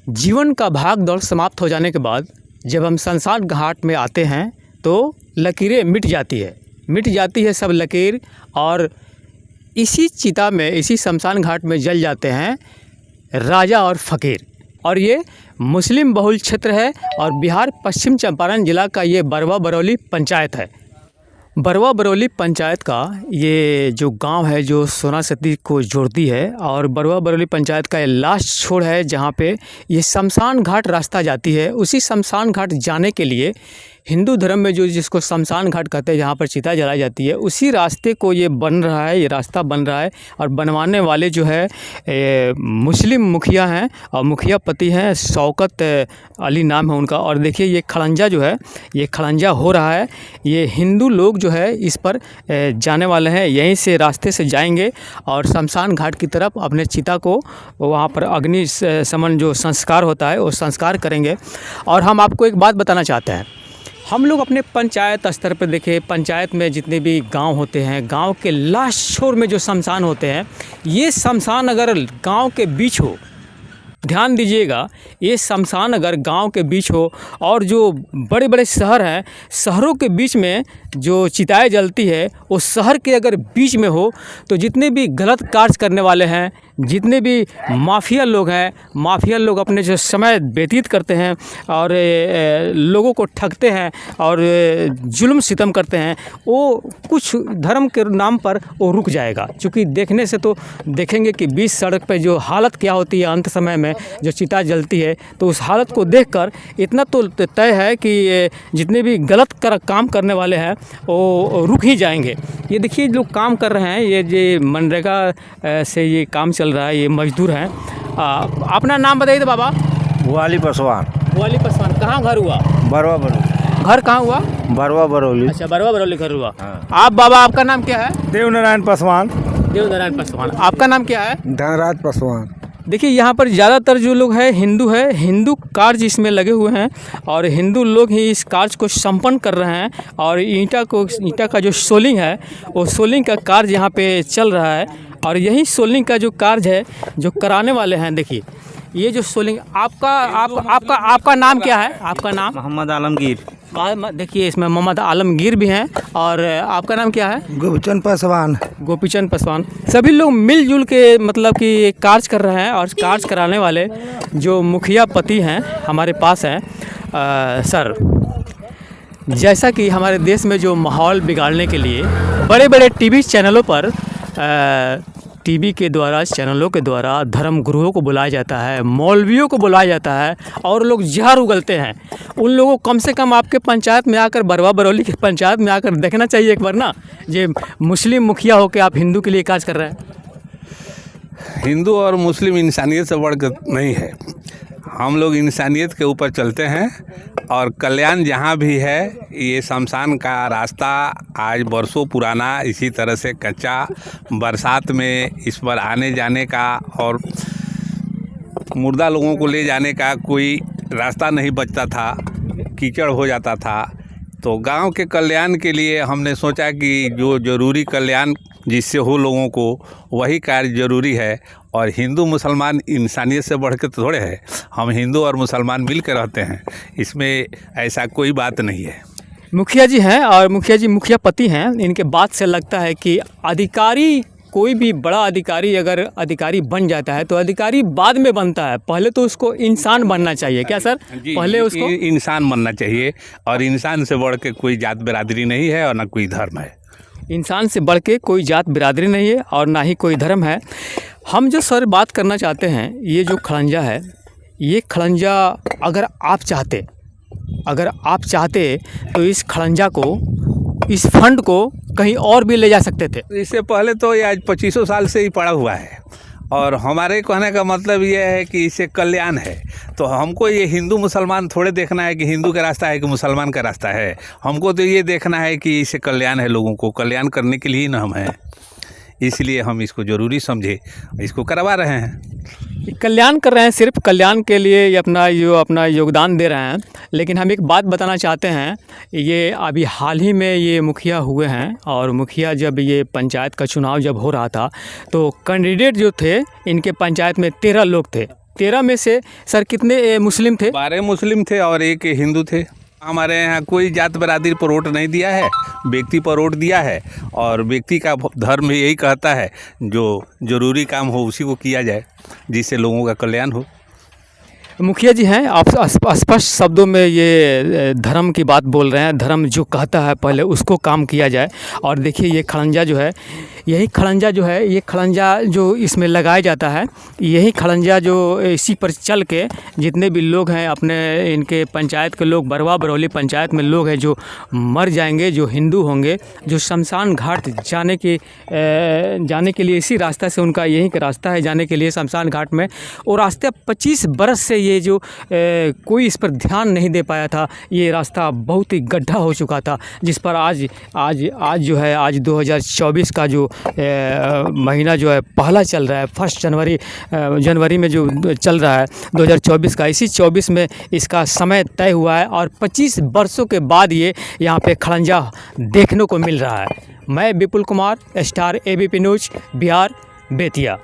जीवन का भाग दौड़ समाप्त हो जाने के बाद जब हम शमशान घाट में आते हैं तो लकीरें मिट जाती है सब लकीर, और इसी चिता में, इसी शमशान घाट में जल जाते हैं राजा और फ़कीर। और ये मुस्लिम बहुल क्षेत्र है और बिहार पश्चिम चंपारण ज़िला का ये बरवा बरौली पंचायत है। बरवा बरौली पंचायत का ये जो गांव है जो सोना सती को जोड़ती है, और बरवा बरौली पंचायत का ये लास्ट छोर है जहां पे ये शमशान घाट रास्ता जाती है। उसी शमशान घाट जाने के लिए हिंदू धर्म में जो जिसको शमशान घाट कहते हैं, जहाँ पर चिता जलाई जाती है, उसी रास्ते को ये बन रहा है, ये रास्ता बन रहा है। और बनवाने वाले जो है मुस्लिम मुखिया हैं और मुखिया पति हैं, शौकत अली नाम है उनका। और देखिए ये खड़ंजा जो है, ये खड़ंजा हो रहा है। ये हिंदू लोग जो है इस पर जाने वाले हैं, यहीं से रास्ते से जाएंगे और शमशान घाट की तरफ अपने चिता को वहाँ पर अग्नि समन जो संस्कार होता है वो संस्कार करेंगे। और हम आपको एक बात बताना चाहते हैं, हम लोग अपने पंचायत स्तर पर देखें, पंचायत में जितने भी गांव होते हैं, गांव के लास्ट छोर में जो शमशान होते हैं, ये शमशान अगर गांव के बीच हो, ध्यान दीजिएगा, ये शमशान अगर गांव के बीच हो और जो बड़े बड़े शहर हैं, शहरों के बीच में जो चिताएं जलती है वो शहर के अगर बीच में हो, तो जितने भी गलत कार्य करने वाले हैं, जितने भी माफिया लोग हैं, माफिया लोग अपने जो समय व्यतीत करते हैं और लोगों को ठगते हैं और जुल्म सितम करते हैं, वो कुछ धर्म के नाम पर वो रुक जाएगा। क्योंकि देखने से तो देखेंगे कि बीच सड़क पे जो हालत क्या होती है अंत समय में जो चिता जलती है, तो उस हालत को देखकर इतना तो तय है कि जितने भी गलत काम करने वाले हैं वो रुक ही जाएंगे। ये देखिए लोग काम कर रहे हैं, ये मनरेगा से ये काम चल रहा है, ये मजदूर हैं। अपना नाम बताइए तो बाबा। वाली पासवान। वाली पासवान। कहाँ घर हुआ? बरवा बरौली। घर कहाँ हुआ? बरवा बरौली। अच्छा, बरवा बरौली घर हुआ। हाँ। आप बाबा, आपका नाम क्या है? देवनारायण पासवान। देवनारायण पासवान। आपका नाम क्या है? धनराज पासवान। देखिए यहाँ पर ज़्यादातर जो लोग हैं हिंदू है, हिंदू कार्य इसमें लगे हुए हैं और हिंदू लोग ही इस कार्य को संपन्न कर रहे हैं। और ईंटा का जो सोलिंग है वो सोलिंग का कार्य यहाँ पे चल रहा है। और यही सोलिंग का जो कार्य है जो कराने वाले हैं, देखिए ये जो सोलिंग। आपका नाम क्या है? आपका नाम? मोहम्मद आलमगीर। देखिए इसमें मोहम्मद आलमगीर भी हैं। और आपका नाम क्या है? गोपीचंद पासवान। गोपीचंद पासवान। सभी लोग मिलजुल के मतलब कि कार्य कर रहे हैं। और कार्य कराने वाले जो मुखिया पति हैं हमारे पास हैं। सर, जैसा कि हमारे देश में जो माहौल बिगाड़ने के लिए बड़े बड़े टीवी चैनलों पर टीवी के द्वारा, चैनलों के द्वारा धर्म गुरुओं को बुलाया जाता है, मौलवियों को बुलाया जाता है और लोग जहर उगलते हैं। उन लोगों को कम से कम आपके पंचायत में आकर, बरवा बरौली की पंचायत में आकर देखना चाहिए एक बार ना। ये मुस्लिम मुखिया होकर आप हिंदू के लिए कार्य कर रहे हैं। हिंदू और मुस्लिम इंसानियत से बढ़कर नहीं है। हम लोग इंसानियत के ऊपर चलते हैं और कल्याण जहाँ भी है, ये शमशान का रास्ता आज बरसों पुराना इसी तरह से कच्चा, बरसात में इस पर आने जाने का और मुर्दा लोगों को ले जाने का कोई रास्ता नहीं बचता था, कीचड़ हो जाता था। तो गांव के कल्याण के लिए हमने सोचा कि जो ज़रूरी कल्याण जिससे हो लोगों को, वही कार्य ज़रूरी है। और हिंदू मुसलमान इंसानियत से बढ़ के तो थोड़े है, हम हिंदू और मुसलमान मिल कर रहते हैं, इसमें ऐसा कोई बात नहीं है। मुखिया जी हैं और मुखिया जी मुखिया पति हैं। इनके बात से लगता है कि अधिकारी, कोई भी बड़ा अधिकारी अगर अधिकारी बन जाता है तो अधिकारी बाद में बनता है, पहले तो उसको इंसान बनना चाहिए। क्या सर? पहले उसको इंसान बनना चाहिए। और इंसान से बढ़ के कोई जात बिरादरी नहीं है और ना कोई धर्म है। इंसान से बढ़ के कोई जात बिरादरी नहीं है और ना ही कोई धर्म है। हम जो सर बात करना चाहते हैं, ये जो खड़ंजा है, ये खड़ंजा अगर आप चाहते तो इस खड़ंजा को, इस फंड को कहीं और भी ले जा सकते थे। इससे पहले तो ये आज 2500 साल से ही पड़ा हुआ है। और हमारे कहने का मतलब ये है कि इससे कल्याण है। तो हमको ये हिंदू मुसलमान थोड़े देखना है कि हिंदू का रास्ता है कि मुसलमान का रास्ता है। हमको तो ये देखना है कि इससे कल्याण है, लोगों को कल्याण करने के लिए ही ना हम हैं। इसलिए हम इसको ज़रूरी समझे, इसको करवा रहे हैं। कल्याण कर रहे हैं, सिर्फ कल्याण के लिए ये अपना योगदान दे रहे हैं। लेकिन हम एक बात बताना चाहते हैं, ये अभी हाल ही में ये मुखिया हुए हैं। और मुखिया जब ये पंचायत का चुनाव जब हो रहा था तो कैंडिडेट जो थे इनके पंचायत में 13 लोग थे। 13 में से सर कितने मुस्लिम थे? 12 मुस्लिम थे और 1 हिंदू थे। हमारे यहाँ कोई जात बरादरी पर वोट नहीं दिया है, व्यक्ति पर वोट दिया है और व्यक्ति का धर्म यही कहता है जो ज़रूरी काम हो उसी को किया जाए, जिससे लोगों का कल्याण हो। मुखिया जी हैं, आप स्पष्ट शब्दों में ये धर्म की बात बोल रहे हैं। धर्म जो कहता है पहले उसको काम किया जाए। और देखिए ये खड़ंजा जो है, यही खड़ंजा जो है, ये खड़ंजा जो इसमें लगाया जाता है, यही खड़ंजा जो इसी पर चल के जितने भी लोग हैं अपने इनके पंचायत के लोग, बरवा बरौली पंचायत में लोग हैं जो मर जाएंगे, जो हिंदू होंगे, जो शमशान घाट जाने के लिए इसी रास्ता से उनका यही का रास्ता है जाने के लिए शमशान घाट में। और रास्ते 25 बरस से ये जो कोई इस पर ध्यान नहीं दे पाया था। ये रास्ता बहुत ही गड्ढा हो चुका था, जिस पर आज जो है, आज 2024 का जो महीना जो है पहला चल रहा है, 1 जनवरी में जो चल रहा है 2024 का, इसी 24 में इसका समय तय हुआ है और 25 वर्षों के बाद ये यहाँ पे खड़ंजा देखने को मिल रहा है। मैं Vipul Kumar, star ABP news, Bihar, Bettiah.